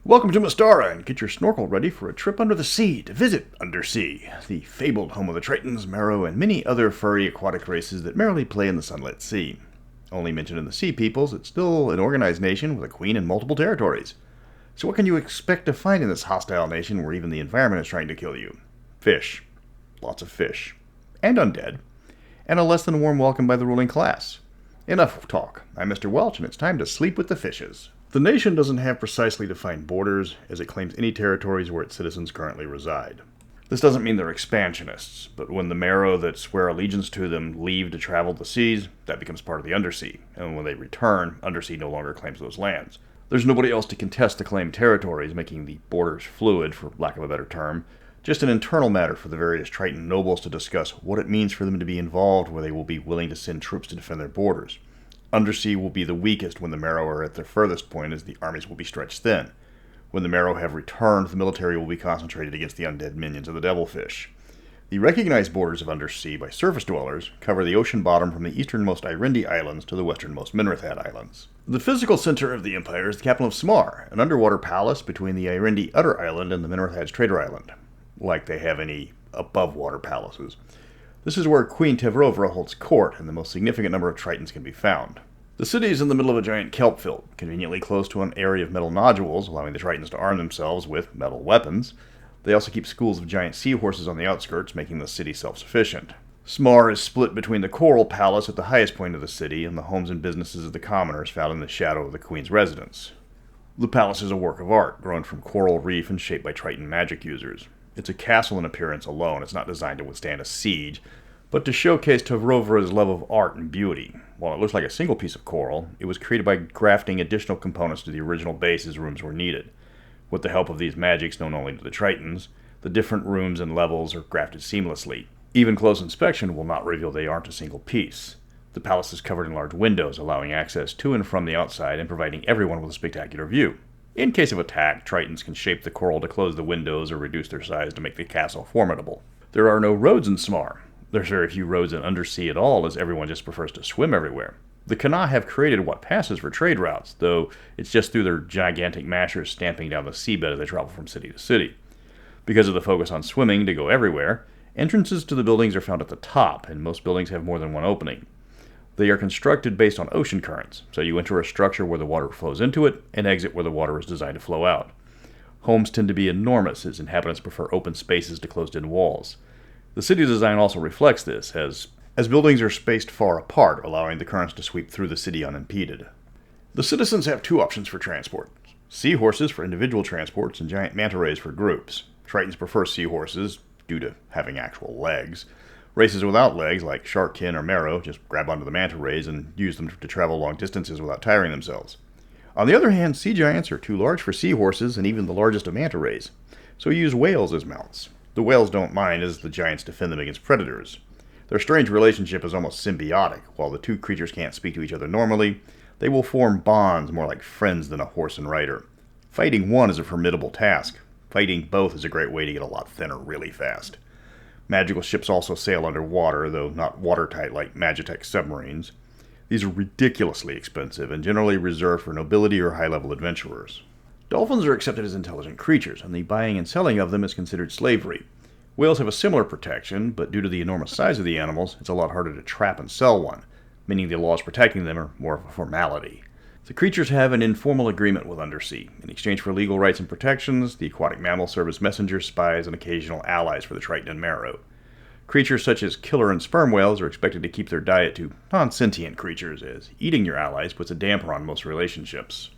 Welcome to Mystara, and get your snorkel ready for a trip under the sea to visit Undersea, the fabled home of the Tritons, Marrow, and many other furry aquatic races that merrily play in the sunlit sea. Only mentioned in the Sea Peoples, it's still an organized nation with a queen and multiple territories. So what can you expect to find in this hostile nation where even the environment is trying to kill you? Fish. Lots of fish. And undead. And a less than warm welcome by the ruling class. Enough talk. I'm Mr. Welch, and it's time to sleep with the fishes. The nation doesn't have precisely defined borders, as it claims any territories where its citizens currently reside. This doesn't mean they're expansionists, but when the Marrow that swear allegiance to them leave to travel the seas, that becomes part of the Undersea, and when they return, Undersea no longer claims those lands. There's nobody else to contest the claimed territories, making the borders fluid, for lack of a better term, just an internal matter for the various Triton nobles to discuss what it means for them to be involved where they will be willing to send troops to defend their borders. Undersea will be the weakest when the Marrow are at their furthest point, as the armies will be stretched thin. When the Marrow have returned, the military will be concentrated against the undead minions of the devilfish. The recognized borders of Undersea by surface dwellers cover the ocean bottom from the easternmost Irindi Islands to the westernmost Minrathad Islands. The physical center of the empire is the capital of Smar, an underwater palace between the Irindi Outer Island and the Minrathad's Trader Island, like they have any above-water palaces. This is where Queen Tevrovra holds court, and the most significant number of Tritons can be found. The city is in the middle of a giant kelp field, conveniently close to an area of metal nodules, allowing the Tritons to arm themselves with metal weapons. They also keep schools of giant seahorses on the outskirts, making the city self-sufficient. Smar is split between the Coral Palace at the highest point of the city and the homes and businesses of the commoners found in the shadow of the Queen's residence. The palace is a work of art, grown from coral reef and shaped by Triton magic users. It's a castle in appearance alone. It's not designed to withstand a siege, but to showcase Tevrovra's love of art and beauty. While it looks like a single piece of coral, it was created by grafting additional components to the original base as rooms were needed. With the help of these magics known only to the Tritons, the different rooms and levels are grafted seamlessly. Even close inspection will not reveal they aren't a single piece. The palace is covered in large windows, allowing access to and from the outside and providing everyone with a spectacular view. In case of attack, Tritons can shape the coral to close the windows or reduce their size to make the castle formidable. There are no roads in Smar. There's very few roads in Undersea at all, as everyone just prefers to swim everywhere. The Kana have created what passes for trade routes, though it's just through their gigantic mashers stamping down the seabed as they travel from city to city. Because of the focus on swimming to go everywhere, entrances to the buildings are found at the top, and most buildings have more than one opening. They are constructed based on ocean currents, so you enter a structure where the water flows into it and exit where the water is designed to flow out. Homes tend to be enormous, as inhabitants prefer open spaces to closed-in walls. The city design also reflects this, as buildings are spaced far apart, allowing the currents to sweep through the city unimpeded. The citizens have two options for transport: seahorses for individual transports and giant manta rays for groups. Tritons prefer seahorses, due to having actual legs. Races without legs, like Sharkkin or Marrow, just grab onto the manta rays and use them to travel long distances without tiring themselves. On the other hand, sea giants are too large for seahorses and even the largest of manta rays, so you use whales as mounts. The whales don't mind, as the giants defend them against predators. Their strange relationship is almost symbiotic. While the two creatures can't speak to each other normally, they will form bonds more like friends than a horse and rider. Fighting one is a formidable task. Fighting both is a great way to get a lot thinner really fast. Magical ships also sail underwater, though not watertight like Magitech submarines. These are ridiculously expensive and generally reserved for nobility or high-level adventurers. Dolphins are accepted as intelligent creatures, and the buying and selling of them is considered slavery. Whales have a similar protection, but due to the enormous size of the animals, it's a lot harder to trap and sell one, meaning the laws protecting them are more of a formality. The creatures have an informal agreement with Undersea. In exchange for legal rights and protections, the aquatic mammals serve as messengers, spies, and occasional allies for the Triton and Marrow. Creatures such as killer and sperm whales are expected to keep their diet to non-sentient creatures, as eating your allies puts a damper on most relationships.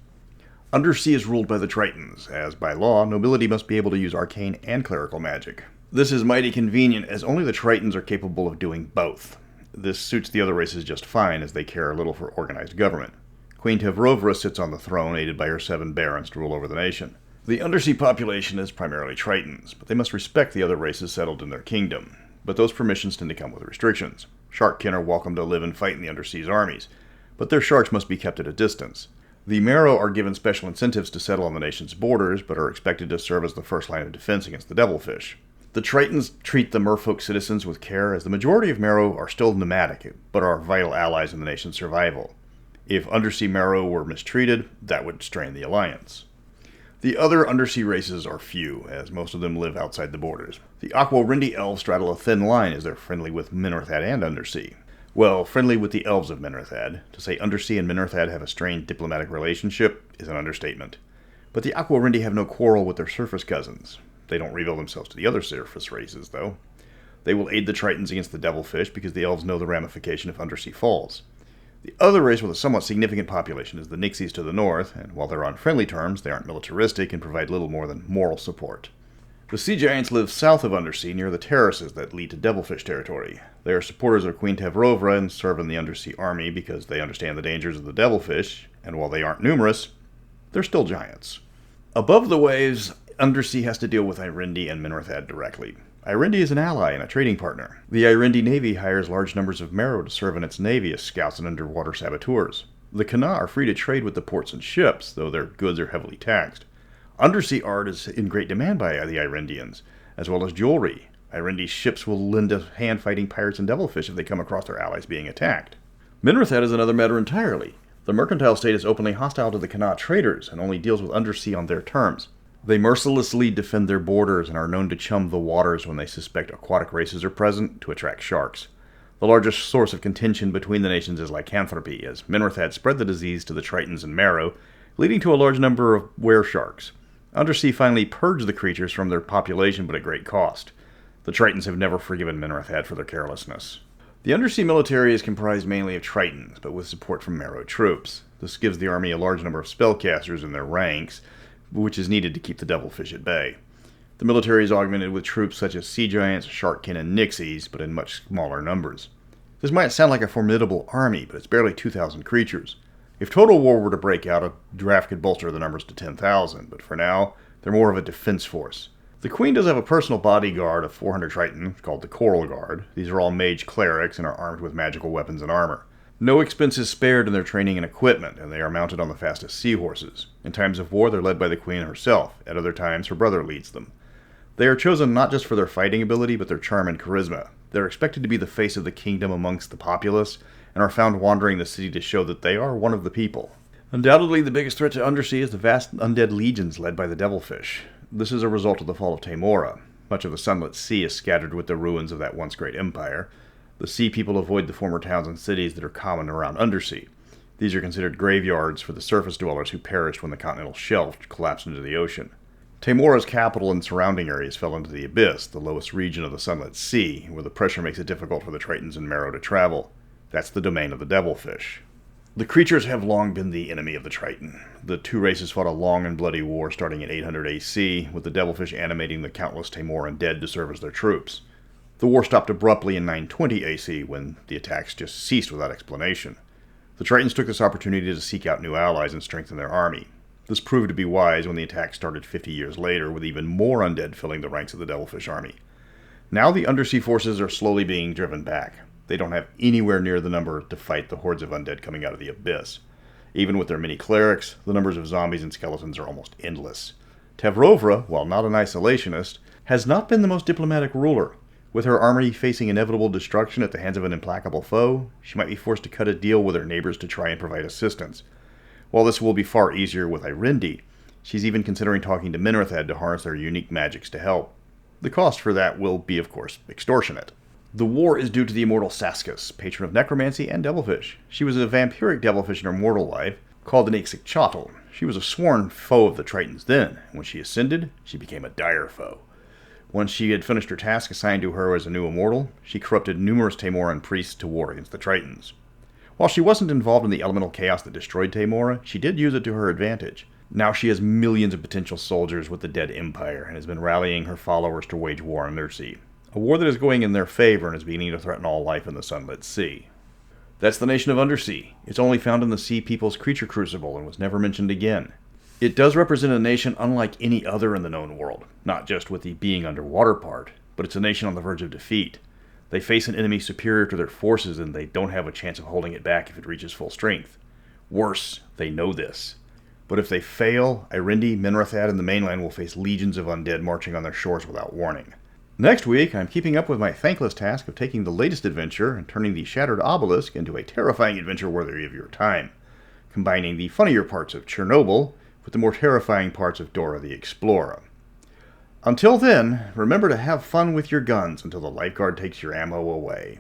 Undersea is ruled by the Tritons, as by law, nobility must be able to use arcane and clerical magic. This is mighty convenient, as only the Tritons are capable of doing both. This suits the other races just fine, as they care little for organized government. Queen Tevrovra sits on the throne, aided by her 7 barons to rule over the nation. The Undersea population is primarily Tritons, but they must respect the other races settled in their kingdom. But those permissions tend to come with restrictions. Sharkkin are welcome to live and fight in the Undersea's armies, but their sharks must be kept at a distance. The Marrow are given special incentives to settle on the nation's borders, but are expected to serve as the first line of defense against the devilfish. The Tritons treat the merfolk citizens with care, as the majority of Marrow are still nomadic, but are vital allies in the nation's survival. If Undersea Marrow were mistreated, that would strain the alliance. The other undersea races are few, as most of them live outside the borders. The Aquarindi elves straddle a thin line as they're friendly with Minorthad and Undersea. Well, friendly with the elves of Minorthad. To say Undersea and Minorthad have a strained diplomatic relationship is an understatement. But the Aquarindi have no quarrel with their surface cousins. They don't reveal themselves to the other surface races, though. They will aid the Tritons against the devilfish because the elves know the ramification if Undersea falls. The other race with a somewhat significant population is the Nixies to the north, and while they're on friendly terms, they aren't militaristic and provide little more than moral support. The sea giants live south of Undersea near the terraces that lead to devilfish territory. They are supporters of Queen Tevrovra and serve in the Undersea army because they understand the dangers of the devilfish, and while they aren't numerous, they're still giants. Above the waves, Undersea has to deal with Irindi and Minorthad directly. Irindi is an ally and a trading partner. The Irindi Navy hires large numbers of Marrow to serve in its navy as scouts and underwater saboteurs. The Kana are free to trade with the ports and ships, though their goods are heavily taxed. Undersea art is in great demand by the Irindians, as well as jewelry. Irindi's ships will lend to hand-fighting pirates and devilfish if they come across their allies being attacked. Minorthad is another matter entirely. The mercantile state is openly hostile to the Kana traders and only deals with Undersea on their terms. They mercilessly defend their borders and are known to chum the waters when they suspect aquatic races are present to attract sharks. The largest source of contention between the nations is lycanthropy, as Minorthad spread the disease to the Tritons and Marrow, leading to a large number of were-sharks. Undersea finally purged the creatures from their population, but at great cost. The Tritons have never forgiven Minorthad for their carelessness. The Undersea military is comprised mainly of Tritons, but with support from Marrow troops. This gives the army a large number of spellcasters in their ranks, which is needed to keep the devilfish at bay. The military is augmented with troops such as sea giants, sharkkin, and nixies, but in much smaller numbers. This might sound like a formidable army, but it's barely 2,000 creatures. If total war were to break out, a draft could bolster the numbers to 10,000, but for now, they're more of a defense force. The Queen does have a personal bodyguard of 400 Tritons, called the Coral Guard. These are all mage clerics and are armed with magical weapons and armor. No expense is spared in their training and equipment, and they are mounted on the fastest seahorses. In times of war, they're led by the Queen herself. At other times, her brother leads them. They are chosen not just for their fighting ability, but their charm and charisma. They're expected to be the face of the kingdom amongst the populace, and are found wandering the city to show that they are one of the people. Undoubtedly, the biggest threat to Undersea is the vast undead legions led by the devilfish. This is a result of the fall of Taimora. Much of the Sunlit Sea is scattered with the ruins of that once great empire. The sea people avoid the former towns and cities that are common around Undersea. These are considered graveyards for the surface dwellers who perished when the continental shelf collapsed into the ocean. Taimora's capital and surrounding areas fell into the Abyss, the lowest region of the Sunlit Sea, where the pressure makes it difficult for the Tritons and Marrow to travel. That's the domain of the devilfish. The creatures have long been the enemy of the Triton. The two races fought a long and bloody war starting in 800 AC, with the devilfish animating the countless Taimoran dead to serve as their troops. The war stopped abruptly in 920 AC when the attacks just ceased without explanation. The Tritons took this opportunity to seek out new allies and strengthen their army. This proved to be wise when the attack started 50 years later, with even more undead filling the ranks of the devilfish army. Now the undersea forces are slowly being driven back. They don't have anywhere near the number to fight the hordes of undead coming out of the abyss. Even with their many clerics, the numbers of zombies and skeletons are almost endless. Tevrovra, while not an isolationist, has not been the most diplomatic ruler. With her army facing inevitable destruction at the hands of an implacable foe, she might be forced to cut a deal with her neighbors to try and provide assistance. While this will be far easier with Irindi, she's even considering talking to Minorthad to harness their unique magics to help. The cost for that will be, of course, extortionate. The war is due to the immortal Saskus, patron of necromancy and devilfish. She was a vampiric devilfish in her mortal life, called an Ixichatl. She was a sworn foe of the Tritons then. When she ascended, she became a dire foe. Once she had finished her task assigned to her as a new immortal, she corrupted numerous Taimoran priests to war against the Tritons. While she wasn't involved in the elemental chaos that destroyed Taimora, she did use it to her advantage. Now she has millions of potential soldiers with the dead empire, and has been rallying her followers to wage war on Undersea. A war that is going in their favor and is beginning to threaten all life in the Sunlit Sea. That's the nation of Undersea. It's only found in the Sea People's Creature Crucible and was never mentioned again. It does represent a nation unlike any other in the known world, not just with the being underwater part, but it's a nation on the verge of defeat. They face an enemy superior to their forces, and they don't have a chance of holding it back if it reaches full strength. Worse, they know this. But if they fail, Irindi, Minorthad, and the mainland will face legions of undead marching on their shores without warning. Next week, I'm keeping up with my thankless task of taking the latest adventure and turning the Shattered Obelisk into a terrifying adventure worthy of your time, combining the funnier parts of Chernobyl with the more terrifying parts of Dora the Explorer. Until then, remember to have fun with your guns until the lifeguard takes your ammo away.